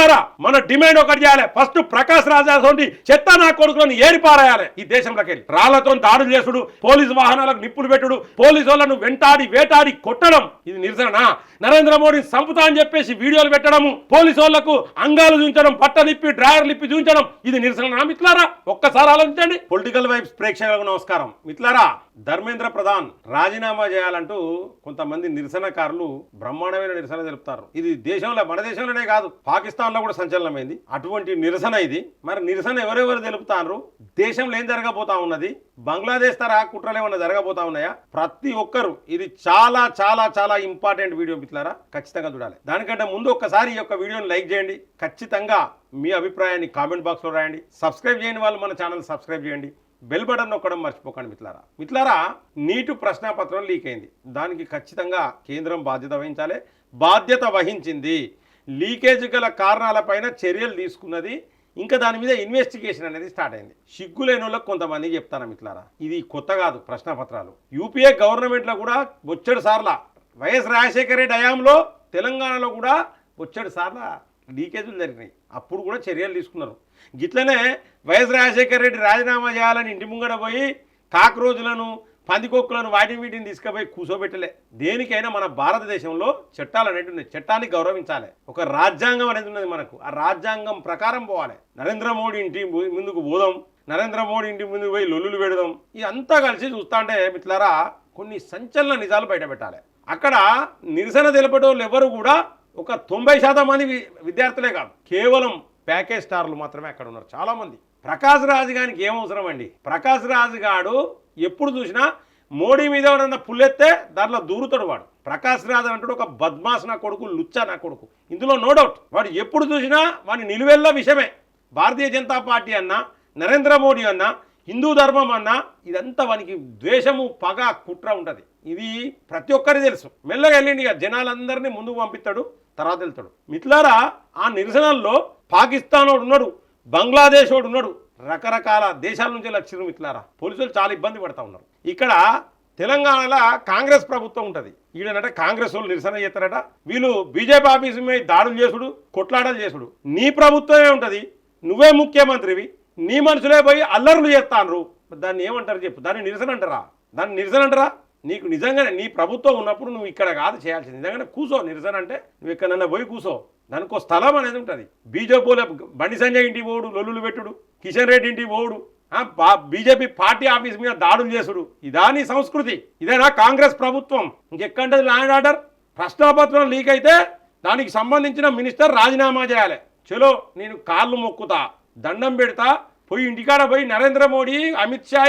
మిత్రులారా, మన డిమాండ్ ఒకటి చేయాలి. ఫస్ట్ ప్రకాష్ రాజా చెత్త నా కొడుకులను ఏరిపారాయాలి. ఈ దేశంలోకి వెళ్ళి రాళ్లతో దాడులు చేసుడు, పోలీసు వాహనాలకు నిప్పులు పెట్టుడు, పోలీసు వాళ్ళను వెంటాడి వేటాడి కొట్టడం, ఇది నిరసన. నరేంద్ర మోడీని సంపుతా అని చెప్పేసి వీడియోలు పెట్టడము, పోలీసు వాళ్లకు అంగాలు చూపించడం, పట్టలిప్పి డ్రాయర్లు ఇప్పి చూపించడం, ఇది నిరసన మిత్రులారా. ఒక్కసారి ఆలోచించండి. పొలిటికల్ వైబ్స్ ప్రేక్షకులకు నమస్కారం. మిత్రులారా, ధర్మేంద్ర ప్రధాన్ రాజీనామా చేయాలంటూ కొంతమంది నిరసనకారులు బ్రహ్మాండమైన నిరసన తెలుపుతారు. ఇది దేశంలో, మన దేశంలోనే కాదు, పాకిస్తాన్ లో కూడా సంచలనమైంది అటువంటి నిరసన ఇది. మరి నిరసన ఎవరెవరు తెలుపుతారు? దేశంలో ఏం జరగబోతా ఉన్నది? బంగ్లాదేశ్ తరహా కుట్రలు ఏమన్నా జరగబోతా ఉన్నాయా? ప్రతి ఒక్కరు, ఇది చాలా చాలా చాలా ఇంపార్టెంట్ వీడియో మిత్రులారా, ఖచ్చితంగా చూడాలి. దానికంటే ముందు ఒక్కసారి ఈ యొక్క వీడియోని లైక్ చేయండి. ఖచ్చితంగా మీ అభిప్రాయాన్ని కామెంట్ బాక్స్ లో రాయండి. సబ్స్క్రైబ్ చేయని వాళ్ళు మన ఛానల్ సబ్స్క్రైబ్ చేయండి. బెల్ బటన్ నొక్కడం మర్చిపోకండి మిత్రులారా. నీటు ప్రశ్నాపత్రం లీక్ అయింది. దానికి ఖచ్చితంగా కేంద్రం బాధ్యత వహించాలి. బాధ్యత వహించింది. లీకేజ్ గల కారణాలపైన చర్యలు తీసుకున్నది. ఇంకా దాని మీద ఇన్వెస్టిగేషన్ అనేది స్టార్ట్ అయింది. సిగ్గులేని వాళ్ళకి కొంతమంది చెప్తాను మిత్రులారా, ఇది కొత్త కాదు. ప్రశ్నాపత్రాలు యూపీఏ గవర్నమెంట్లో కూడా బొచ్చెడు సార్ల, వైఎస్ రాజశేఖర రెడ్డి హయాంలో తెలంగాణలో కూడా బొచ్చెడు సార్ల లీకేజీలు జరిగినాయి. అప్పుడు కూడా చర్యలు తీసుకున్నారు. గిట్లనే వైఎస్ రాజశేఖర రెడ్డి రాజీనామా చేయాలని ఇంటి ముంగడ పోయి కాక్రోజులను, పందికొక్కులను, వీటిని తీసుకుపోయి కూర్చోబెట్టలే. దేనికైనా మన భారతదేశంలో చట్టాలు అనేవి ఉన్నాయి. చట్టాన్ని గౌరవించాలి. ఒక రాజ్యాంగం అనేది ఉన్నది మనకు. ఆ రాజ్యాంగం ప్రకారం పోవాలి. నరేంద్ర మోడీ ఇంటి ముందుకు పోదాం, నరేంద్ర మోడీ ఇంటి ముందుకు పోయి లొల్లులు పెడదాం, ఇదంతా కలిసి చూస్తా అంటే మిత్రులారా కొన్ని సంచలన నిజాలు బయట పెట్టాలి. అక్కడ నిరసన తెలిపేటోళ్ళు ఎవరు కూడా ఒక 90% మంది విద్యార్థులే కాదు, కేవలం ప్యాకేజ్ స్టార్లు మాత్రమే అక్కడ ఉన్నారు. చాలా మంది. ప్రకాష్ రాజ్ గారికి ఏమవసరం అండి? ప్రకాష్ రాజ్ గాడు ఎప్పుడు చూసినా మోడీ మీద ఎవరన్నా పుల్లెత్తే దాంట్లో దూరుతాడు వాడు. ప్రకాష్ రాజ్ అంటాడు ఒక బద్మాస్ నా కొడుకు, లుచ్చా నా కొడుకు, ఇందులో నో డౌట్. వాడు ఎప్పుడు చూసినా వాడి నిలువెల్ల విషయమే. భారతీయ జనతా పార్టీ అన్నా, నరేంద్ర మోడీ అన్నా, హిందూ ధర్మం అన్నా, ఇదంతా వానికి ద్వేషము, పగ, కుట్ర ఉంటుంది. ఇది ప్రతి ఒక్కరికి తెలుసు. మెల్లగా వెళ్ళిండి, జనాలందరినీ ముందుకు పంపిస్తాడు, తర్వాత వెళ్తాడు. మిత్రులారా, ఆ నిరసనల్లో పాకిస్తాన్ వాడు ఉన్నాడు, బంగ్లాదేశ్ వాడు ఉన్నాడు, రకరకాల దేశాల నుంచి లక్షలు. మిత్రులారా, పోలీసులు చాలా ఇబ్బంది పడతా ఉన్నారు. ఇక్కడ తెలంగాణలో కాంగ్రెస్ ప్రభుత్వం ఉంటుంది. ఈడనంటే కాంగ్రెస్ వాళ్ళు నిరసన చేస్తారట, వీళ్ళు బీజేపీ ఆఫీసు మీద దాడులు చేసుడు, కొట్లాటలు చేసుడు. నీ ప్రభుత్వమే ఉంటుంది, నువ్వే ముఖ్యమంత్రివి, నీ మనుషులే పోయి అల్లర్లు చేస్తాను. దాన్ని ఏమంటారు చెప్పు? దాన్ని నిరసన అంటారా? దాన్ని నిరసన అంటారా? నీకు నిజంగానే నీ ప్రభుత్వం ఉన్నప్పుడు నువ్వు ఇక్కడ కాదు చేయాల్సింది. నిజంగానే కూసో. నిరసన అంటే నువ్వు ఎక్కడన్నా పోయి కూసో. దానికో స్థలం అనేది ఉంటుంది. బీజేపీలో బండి సంజయ్ ఇంటికి పోవుడు, లొల్లులు పెట్టుడు, కిషన్ రెడ్డి ఇంటికి పోవుడు, బీజేపీ పార్టీ ఆఫీస్ మీద దాడులు చేసుడు, ఇదా నీ సంస్కృతి? ఇదేనా కాంగ్రెస్ ప్రభుత్వం? ఇంకెక్కంటది లా అండ్ ఆర్డర్? ప్రశ్నాపత్రం లీక్ అయితే దానికి సంబంధించిన మినిస్టర్ రాజీనామా చేయాలి. చలో, నేను కాళ్ళు మొక్కుతా, దండం పెడతా, పోయి ఇంటికాడ పోయి నరేంద్ర మోడీ, అమిత్ షా,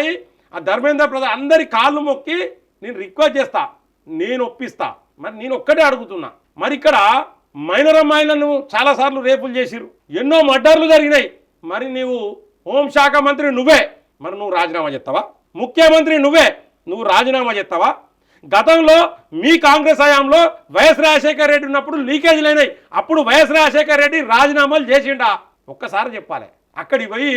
ఆ ధర్మేంద్ర ప్రధాన్ అందరి కాళ్ళు మొక్కి నేను రిక్వెస్ట్ చేస్తా, నేను ఒప్పిస్తా. మరి నేను ఒక్కటే అడుగుతున్నా, మరి ఇక్కడ మైనర్ అమ్మాయిలను చాలాసార్లు రేపులు చేసిరు, ఎన్నో మర్డర్లు జరిగినాయి. మరి నీవు హోంశాఖ మంత్రి నువ్వే, మరి నువ్వు రాజీనామా చేస్తావా? ముఖ్యమంత్రి నువ్వే, నువ్వు రాజీనామా చేస్తావా? గతంలో మీ కాంగ్రెస్ హయాంలో వైఎస్ రాజశేఖర రెడ్డి ఉన్నప్పుడు లీకేజీలు అయినాయి. అప్పుడు వైఎస్ రాజశేఖర రెడ్డి రాజీనామాలు చేసిండా? ఒక్కసారి చెప్పాలి. అక్కడికి పోయి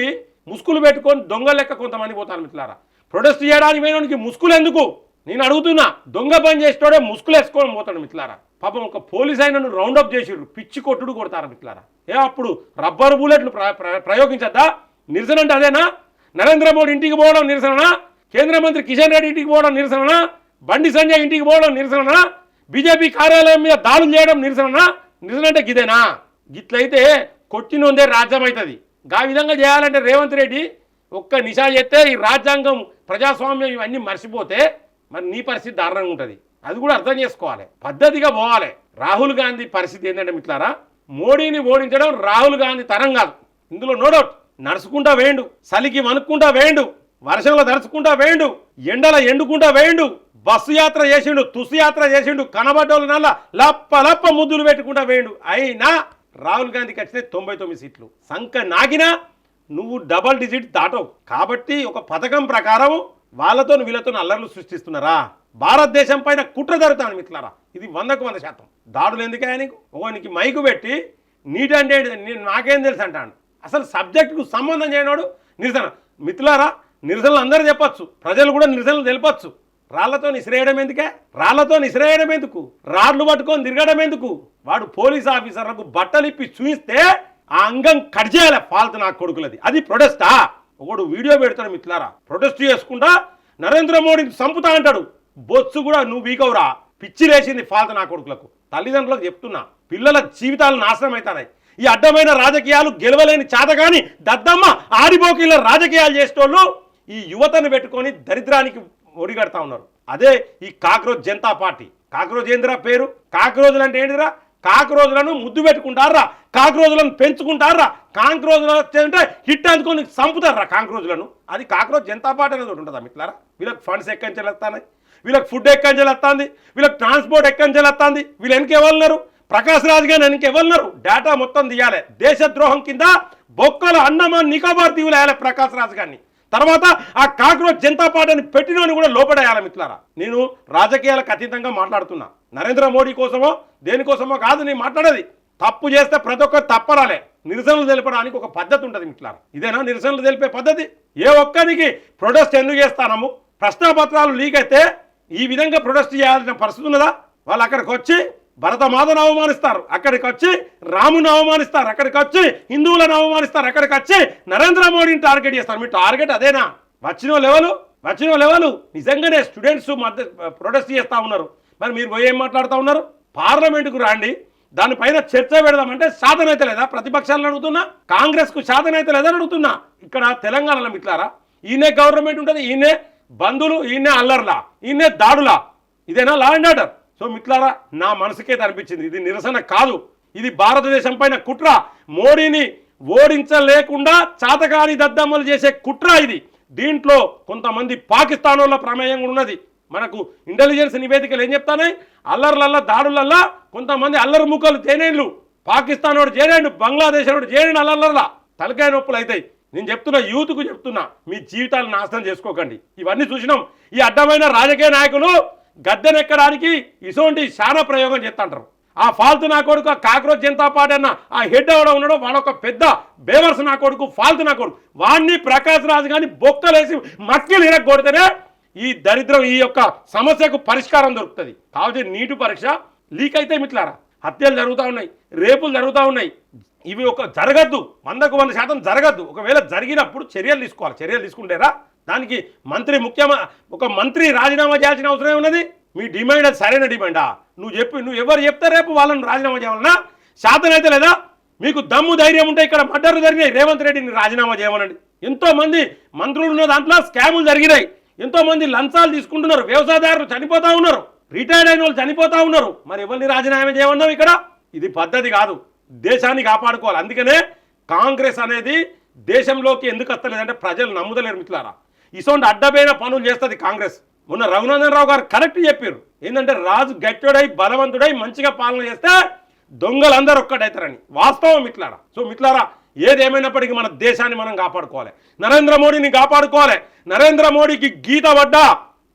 ముసుగులు పెట్టుకొని దొంగ లెక్క కొంతమంది పోతారు. మిత్రులారా, ప్రొటెస్ట్ చేయడానికి పోయినోనికి ముసుగులు ఎందుకు? నేను అడుగుతున్నా. దొంగ పని చేసేటోడే ముసుగులు వేసుకొని పోతాడు. మిత్రులారా, పాపం ఒక పోలీస్ అయినను రౌండప్ చేసిర్రు, పిచ్చి కొట్టుడు కొడతారు. మిత్రులారా, అప్పుడు రబ్బర్ బుల్లెట్లు ప్రయోగించద్దా? నిరసన అంటే అదేనా? నరేంద్ర మోడీ ఇంటికి పోవడం నిరసననా? కేంద్ర మంత్రి కిషన్ రెడ్డి ఇంటికి పోవడం నిరసననా? బండి సంజయ్ ఇంటికి పోవడం నిరసననా? బీజేపీ కార్యాలయం మీద దాడులు చేయడం నిరసననా? నిరసన అంటే గిదేనా? గిట్లయితే కొట్టినోందే రాజ్యం అవుతుంది. గా విధంగా చేయాలంటే రేవంత్ రెడ్డి ఒక్క నిశా చేస్తే ఈ రాజ్యాంగం, ప్రజాస్వామ్యం ఇవన్నీ మర్చిపోతే మరి నీ పరిస్థితి దారుణంగా ఉంటుంది. అది కూడా అర్థం చేసుకోవాలి, పద్ధతిగా పోవాలి. రాహుల్ గాంధీ పరిస్థితి ఏంటంటే మిత్రులారా, మోడీని ఓడించడం రాహుల్ గాంధీ తరం కాదు, ఇందులో నో డౌట్. నడుచుకుంటా వేయండు, చలికి వణుక్కుంటా వేయండు, వర్షంలో దడుచుకుంటా వేయండు, ఎండల ఎండుకుంటా వేయండు, బస్సు యాత్ర చేసిండు, తుసు యాత్ర చేసిండు, కనబడ్డోళ్ళ నల్ల లప్ప లప్ప ముద్దులు పెట్టుకుంటా వేయండు. అయినా రాహుల్ గాంధీకి వచ్చినాయి 99 సీట్లు. సంఖ నాగినా నువ్వు డబల్ డిజిట్ దాటవు. కాబట్టి ఒక పథకం ప్రకారం వాళ్ళతో వీళ్ళతో అల్లర్లు సృష్టిస్తున్నారా? భారతదేశం పైన కుట్ర జరుగుతాను మిత్రులారా. ఇది 100కు 100%. దాడులు ఎందుకే నీకు? ఓనికి మైకు పెట్టి నీటంటే నాకేం తెలుసు అంటాను. అసలు సబ్జెక్టుకు సంబంధం చేయనోడు నిరసన. మిత్రులారా, నిరసనలు అందరూ చెప్పచ్చు, ప్రజలు కూడా నిరసనలు తెలపచ్చు. రాళ్లతో నిసిరేయడం ఎందుకే? రాళ్లతో నిసిరేయడం ఎందుకు? రాడ్లు పట్టుకొని తిరగడం ఎందుకు? వాడు పోలీస్ ఆఫీసర్లకు బట్టలు ఇప్పి చూయిస్తే ఆ అంగం కట్ చేయాలి ఫాల్తు నా కొడుకులది. అది ప్రొటెస్టా? ఒకడు వీడియో పెడతాడు మిత్రులారా, ప్రొటెస్ట్ చేసుకుంటా నరేంద్ర మోడీని చంపుతా అంటాడు. బొత్సు కూడా నువ్వు వీకవురా, పిచ్చి లేచింది ఫాల్తు నా కొడుకులకు. తల్లిదండ్రులకు చెప్తున్నా, పిల్లల జీవితాలు నాశనం అవుతాయి. ఈ అడ్డమైన రాజకీయాలు గెలవలేని చేతగాని దద్దమ్మ ఆడిపోకిళ్ళ రాజకీయాలు చేసేటోళ్ళు ఈ యువతను పెట్టుకొని దరిద్రానికి ఒడిగడతా ఉన్నారు. అదే ఈ కాక్రోచ్ జనతా పార్టీ. కాక్రోచ్ ఏందిరా పేరు? కాక్రోజులు అంటే ఏంటిరా? కాక్రోజులను ముద్దు పెట్టుకుంటారా, కాక్రోజులను పెంచుకుంటారా, కాంక్రోజులు అంటే హిట్ అందుకొని చంపుతారా కాంక్రోజులను. అది కాక్రోచ్ జనతా పార్టీ అనేది ఒకటి ఉంటుందా మిత్రులారా? వీళ్ళకి ఫండ్స్ ఎక్కడి నుంచి వస్తాయి, వీళ్ళకి ఫుడ్ ఎక్కడి నుంచి వస్తుంది, వీళ్ళకి ట్రాన్స్పోర్ట్ ఎక్కడి నుంచి వస్తుంది, వీళ్ళు వెనక ఎవరున్నారు? ప్రకాష్ రాజ్ గారు వెనక ఎవరున్నారు? డేటా మొత్తం తీయాలి. దేశద్రోహం కింద బొక్కల అండమాన్ నికోబార్ దీవులు వేయాలి ప్రకాష్ రాజ్ గారిని. తర్వాత ఆ కాక్రోచ్ జనతా పార్టీని పెట్టినోని కూడా లోపడేయాలి మిత్రులారా. నేను రాజకీయాలకు అతీతంగా మాట్లాడుతున్నా. నరేంద్ర మోడీ కోసమో దేనికోసమో కాదు నేను మాట్లాడేది. తప్పు చేస్తే ప్రతి ఒక్కరు తప్పరాలే. నిరసనలు తెలపడానికి ఒక పద్ధతి ఉంటుంది మిత్రులారా. ఇదేనా నిరసనలు తెలిపే పద్ధతి? ఏ ఒక్కరికి ప్రొటెస్ట్ ఎందుకు చేస్తానము? ప్రశ్నాపత్రాలు లీక్ అయితే ఈ విధంగా ప్రొటెస్ట్ చేయాల్సిన పరిస్థితి ఉన్నదా? వాళ్ళు అక్కడికి వచ్చి భరతమాతను అవమానిస్తారు, అక్కడికి వచ్చి రాముని అవమానిస్తారు, అక్కడికి వచ్చి హిందువులను అవమానిస్తారు, అక్కడికి వచ్చి నరేంద్ర మోడీని టార్గెట్ చేస్తారు. మీ టార్గెట్ అదేనా? వచ్చిన లెవెలు నిజంగానే స్టూడెంట్స్ మధ్య ప్రొటెస్ట్ చేస్తూ ఉన్నారు. మరి మీరు పోయి ఏం మాట్లాడుతూ ఉన్నారు? పార్లమెంటుకు రాండి, దానిపైన చర్చ పెడదామంటే శాతనైతే లేదా? ప్రతిపక్షాలను అడుగుతున్నా, కాంగ్రెస్కు శాతనైతే లేదని అడుగుతున్నా. ఇక్కడ తెలంగాణలో మిత్రులారా ఈయనే గవర్నమెంట్ ఉంటుంది, ఈయనే బంధువులు, ఈయనే అల్లర్లా, ఈయనే దాడులా. ఇదేనా లా అండ్ ఆర్డర్? సో మిత్రులారా నా మనసుకైతే అనిపించింది ఇది నిరసన కాదు, ఇది భారతదేశం పైన కుట్ర. మోడీని ఓడించలేకుండా చాతకాని దద్దమ్మలు చేసే కుట్ర ఇది. దీంట్లో కొంతమంది పాకిస్తాన్ వాళ్ళ ప్రమేయం ఉన్నది. మనకు ఇంటెలిజెన్స్ నివేదికలు ఏం చెప్తానే? అల్లర్లల్లా దాడులల్లా కొంతమంది అల్లరి ముక్కలు చేనేళ్ళు, పాకిస్తాన్ వాడు చేనేండు, బంగ్లాదేశ్ వాడు చేనేండు, అల్లర్లల్లా తలకాయ నొప్పులు అవుతాయి. నేను చెప్తున్నా, యూత్కు చెప్తున్నా, మీ జీవితాలను నాశనం చేసుకోకండి. ఇవన్నీ చూసినాం. ఈ అడ్డమైన రాజకీయ నాయకులు గద్దెనెక్కడానికి ఇటువంటి శాన ప్రయోగం చేస్తుంటారు. ఆ ఫాల్తు నా కొడుకు, ఆ కాక్రోచ్ జనతా పార్టీ అన్న ఆ హెడ్ ఎవడో ఉన్నాడో వాడొక పెద్ద బేవర్స్ నా కొడుకు, ఫాల్తు నా కొడుకు. వాడిని ప్రకాష్ రాజు కానీ బొక్కలేసి మక్కిలు ఇరగొడితేనే ఈ దరిద్రం, ఈ యొక్క సమస్యకు పరిష్కారం దొరుకుతుంది. కాబట్టి నీటి పరీక్ష లీక్ అయితే మిత్రులారా హత్యలు జరుగుతూ ఉన్నాయి, రేపులు జరుగుతూ ఉన్నాయి. ఇవి ఒక జరగద్దు, 100% జరగద్దు. ఒకవేళ జరిగినప్పుడు చర్యలు తీసుకోవాలి. చర్యలు తీసుకుంటేరా దానికి ఒక మంత్రి రాజీనామా చేయాల్సిన అవసరం ఉన్నది. మీ డిమాండ్ అది సరైన డిమాండా? నువ్వు ఎవరు చెప్తే రేపు వాళ్ళని రాజీనామా చేయాలన్నా? శాతనైతే లేదా? మీకు దమ్ము ధైర్యం ఉంటే ఇక్కడ మర్డర్లు జరిగినాయి, రేవంత్ రెడ్డిని రాజీనామా చేయమనండి. ఎంతో మంది మంత్రులు ఉన్న దాంట్లో స్కాములు జరిగినాయి, ఎంతో మంది లంచాలు తీసుకుంటున్నారు, వ్యవసాయదారులు చనిపోతా ఉన్నారు, రిటైర్డ్ అయిన వాళ్ళు చనిపోతా ఉన్నారు. మరి ఎవరిని రాజీనామా చేయమన్నావు? ఇక్కడ ఇది పద్ధతి కాదు. దేశాన్ని కాపాడుకోవాలి. అందుకనే కాంగ్రెస్ అనేది దేశంలోకి ఎందుకు వస్తలేదంటే ప్రజలు నమ్ముదలేరు మిత్రులారా. ఇసోంటి అడ్డమైన పనులు చేస్తుంది కాంగ్రెస్. మొన్న రఘునందన్ రావు గారు కరెక్ట్ చెప్పారు. ఏంటంటే రాజు గట్టిడై బలవంతుడై మంచిగా పాలన చేస్తే దొంగలందరూ ఒక్కటైతారని. వాస్తవం మిత్రులారా. సో మిత్రులారా ఏదేమైనప్పటికీ మన దేశాన్ని మనం కాపాడుకోవాలి, నరేంద్ర మోడీని కాపాడుకోవాలి. నరేంద్ర మోడీకి గీత పడ్డా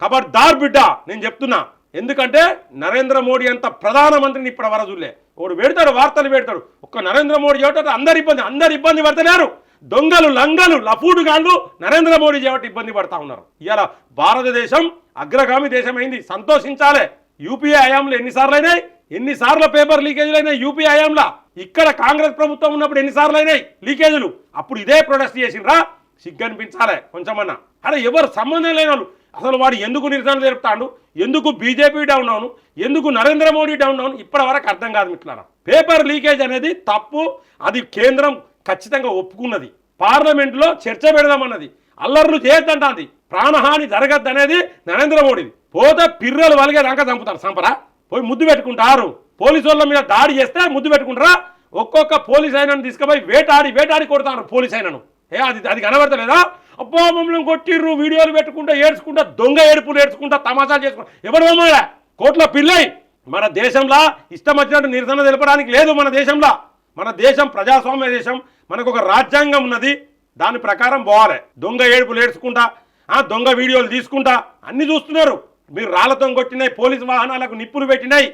ఖబర్దార్ బిడ్డ నేను చెప్తున్నా. ఎందుకంటే నరేంద్ర మోడీ అంత ప్రధానమంత్రిని ఇప్పటి వరకు చూడలే. వాడు పెడతాడు, వార్తలు పెడతాడు. ఒక్క నరేంద్ర మోడీ చేయటం అందరు ఇబ్బంది పడతలేరు. దొంగలు, లంగలు, లఫూడుగాళ్ళు నరేంద్ర మోడీ చేయబట్టి ఇబ్బంది పడతా ఉన్నారు. ఇవాళ భారతదేశం అగ్రగామి దేశం అయింది, సంతోషించాలి. యూపీఏ హయాంలో ఎన్నిసార్లు పేపర్ లీకేజీలు అయినాయి యూపీఏ హయాంలో. ఇక్కడ కాంగ్రెస్ ప్రభుత్వం ఉన్నప్పుడు ఎన్నిసార్లు అయినాయి లీకేజీలు. అప్పుడు ఇదే ప్రొటెస్ట్ చేసిండ్రా? సిగ్గనిపించాలి కొంచెమన్నా. అరే ఎవరు సంబంధం లేని వాళ్ళు అసలు వాడు ఎందుకు నిరసన జరుపుతాడు, ఎందుకు బీజేపీ డౌన్ అవును, ఎందుకు నరేంద్ర మోడీ డౌన్ అవును ఇప్పటి వరకు అర్థం కాదు మిత్రులారా. పేపర్ లీకేజ్ అనేది తప్పు, అది కేంద్రం ఖచ్చితంగా ఒప్పుకున్నది. పార్లమెంట్లో చర్చ పెడదామన్నది, అల్లర్లు చేయొద్దంటుంది, ప్రాణహాని జరగద్దనేది నరేంద్ర మోడీది. పోతే పిర్రలు వలిగేదాకా చంపుతారు. సంపరా పోయి ముద్దు పెట్టుకుంటారు. పోలీసు వాళ్ళ మీద దాడి చేస్తే ముద్దు పెట్టుకుంటారా? ఒక్కొక్క పోలీస్ అయినను తీసుకుపోయి వేటాడి కొడతారు పోలీస్ అయినను. అది కనబడతలేదా? అబ్బో మమ్మల్ని కొట్టిర్రు, వీడియోలు పెట్టుకుంటా ఏడ్చుకుంటా, దొంగ ఏడుపులు ఏడ్చుకుంటా, తమాషాలు చేసుకుంటా. ఎవరు మమ్మల్ని కోట్ల పిల్లై మన దేశంలో ఇష్టం వచ్చినట్టు నిరసన తెలపడానికి లేదు. మన దేశం ప్రజాస్వామ్య దేశం, మనకు ఒక రాజ్యాంగం ఉన్నది, దాని ప్రకారం పోవాలి. దొంగ ఏడుపులు ఏడ్చుకుంటా, దొంగ వీడియోలు తీసుకుంటా అన్ని చూస్తున్నారు. మీరు రాళ్లతో కొట్టినాయి, పోలీసు వాహనాలకు నిప్పులు పెట్టినాయి,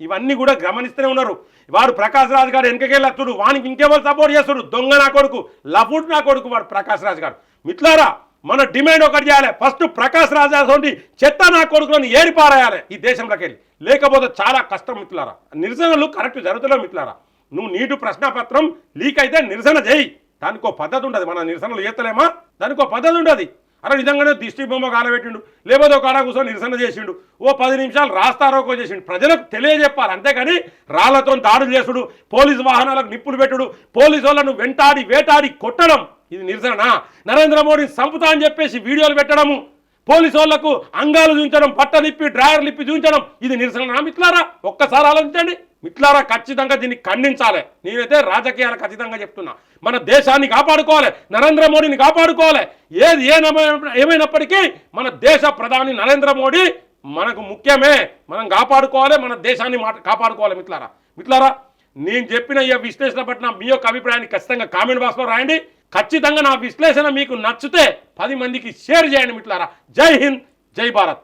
ఇవన్నీ కూడా గమనిస్తూనే ఉన్నారు. వాడు ప్రకాష్ రాజ్ గారు వెనకకెళ్ళొచ్చుడు, వానికి ఇంకెవరు సపోర్ట్ చేస్తాడు? దొంగ నా కొడుకు, లఫూట్ నా కొడుకు వాడు ప్రకాష్ రాజ్ గారు. మిత్రులారా మన డిమాండ్ ఒకటి చేయాలి. ఫస్ట్ ప్రకాష్ రాజ్ గారి చెత్త నా కొడుకులను ఏరిపారేయాలి ఈ దేశంలోకి వెళ్ళి, లేకపోతే చాలా కష్టం మిత్రులారా. నిరసనలు కరెక్ట్ జరుగుతలేవు మిత్రులారా. నువ్వు నీటు ప్రశ్నపత్రం లీక్ అయితే నిరసన చేయి, దానికో పద్ధతి ఉండదు. మన నిరసనలు చేస్తలేమా, దానికో పద్ధతి ఉండదు. అరే నిజంగానే దిష్టి బొమ్మ కాలబెట్టిండు, లేకపోతే ఒక కాడ కూర్చొని నిరసన చేసిండు, ఓ 10 నిమిషాలు రాస్తారోకో చేసిండు, ప్రజలకు తెలియజెప్పాలి. అంతేకాని రాళ్లతో దాడులు చేసుడు, పోలీసు వాహనాలకు నిప్పులు పెట్టుడు, పోలీసు వాళ్ళను వెంటాడి వేటాడి కొట్టడం ఇది నిరసన. నరేంద్ర మోడీని చంపుతా అని చెప్పేసి వీడియోలు పెట్టడము, పోలీసు వాళ్లకు అంగాలు చూపించడం, బట్టలిప్పి డ్రాయర్లు ఇప్పి చూపించడం ఇది నిరసన. మిత్రులారా ఒక్కసారి ఆలోచించండి. మిత్రులారా ఖచ్చితంగా దీన్ని ఖండించాలి. నేనైతే రాజకీయాలు ఖచ్చితంగా చెప్తున్నా, మన దేశాన్ని కాపాడుకోవాలి, నరేంద్ర మోడీని కాపాడుకోవాలి. ఏది ఏమైనప్పటికీ మన దేశ ప్రధాని నరేంద్ర మోడీ మనకు ముఖ్యమే, మనం కాపాడుకోవాలి, మన దేశాన్ని కాపాడుకోవాలి. మిత్రులారా నేను చెప్పిన ఈ విశ్లేషణ పట్ల మీ యొక్క అభిప్రాయాన్ని ఖచ్చితంగా కామెంట్ బాక్స్లో రాయండి. ఖచ్చితంగా నా విశ్లేషణ మీకు నచ్చితే 10 మందికి షేర్ చేయండి. మిత్రులారా జై హింద్, జై భారత్.